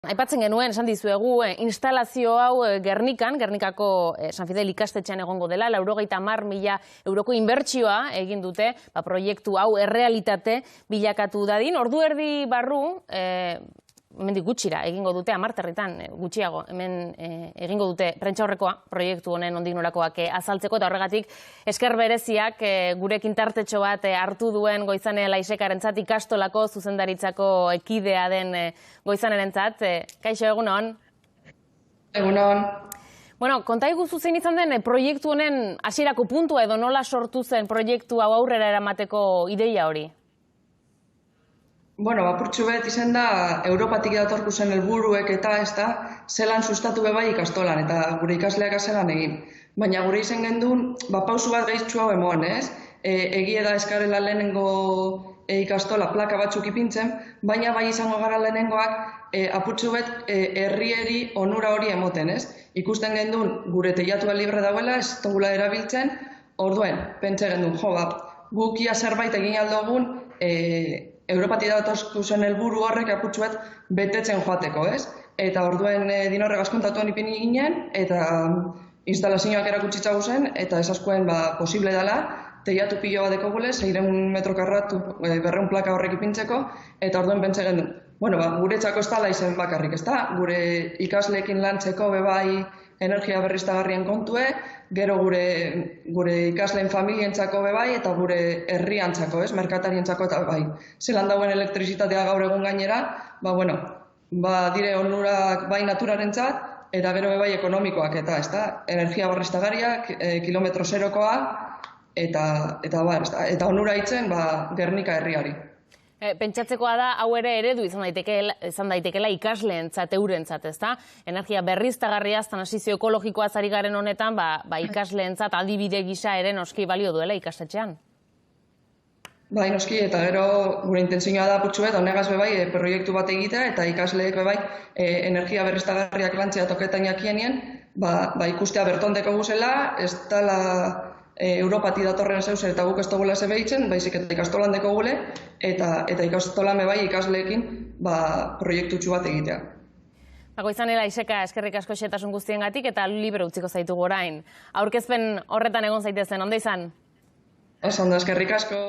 Aipatzen genuen, esan dizuegu, instalazio hau Gernikako San Fidel ikastetxean egongo dela, 90.000 euroko inbertsioa egin dute, proiektu hau errealitate bilakatu dadin. Ordu erdi barru, hemendik gutxira egingo dute, 10 herritan gutxiago, hemen egingo dute prentsaurrekoa proiektu honen nondik norakoak azaltzeko, eta horregatik esker bereziak gurekin tartetxo bat hartu duen Goizane Laisekarentzat, ikastolako zuzendaritzako ekidea den Goizanerentzat. Kaixo, egunon? Egunon. Bueno, konta iguzu zein izan den proiektu honen hasierako puntua edo nola sortu zen proiektu hau aurrera eramateko ideia hori? Bueno, apurtxu bet izan da, Europatik datorku zen helburuek eta ez da, zelan sustatu bebai ikastolan, eta gure ikasleak zelan egin. Baina gure izen gendun, pausu bat gehitzu hau emoan, ez? Egie da eskarela lehenengo ikastola plaka batzuk ipintzen, baina bai izango gara lehenengoak apurtxu bet herrieri onura hori emoten, ez? Ikusten gendun, gure teiatua libre dauela, ez dugula erabiltzen, orduen, pentsa gendun, guk ia zerbait egin aldogun, Europatik datorku zen helburu horrek apurtxuet betetzen joateko, ez? Eta orduen dinorrek askontatuan ipini ginen, eta instalazioak erakutsitza zen, eta esaskuen posible dela, teiatu pilo bat dekogule, 600 metro karratu 200 plaka horrek ipintzeko, eta orduen pentsa gendun, guretzako ez dala izen bakarrik, ez da? Gure ikasleekin lantzeko bebai energia berriztagarrien kontue, gero gure ikasleen familientzako bebai eta gure herriantzako, merkatarientzako eta bai. Zelan dauen elektrizitatea gaur egun gainera, dire onurak bai naturarentzat, eta gero bebai ekonomikoak eta, ez da, energia berriztagarriak, kilometro zerokoa, eta onura itzen Gernika herriari. Pentsatzekoa da, hau ere eredu izan daitekeela ikasleentzat, eurentzat, ezta? Energia berriztagarria, trantsizio ekologikoa ari garen honetan, ikasleentzat adibide gisa ere noski balio duela ikastetxean. Bai, noski, eta gero gure intentzioa da putxuet, honegaz bebai proiektu bat egitea, eta ikasleek bebai energia berriztagarriak lantzea toketan jakienien, ikustea bertondeko guzela, ez dala Europatik datorren zeuzen eta guk ez dugula zebehitzen, baizik eta ikastolan deko gule, eta ikastolan bebai ikasleekin proiektutxu bat egitea. Goizane Laiseka, eskerrik asko xetasun guztiengatik eta libre utziko zaitugu orain. Aurkezpen horretan egon zaitezen, ondo izan? Ez ondo, eskerrik asko.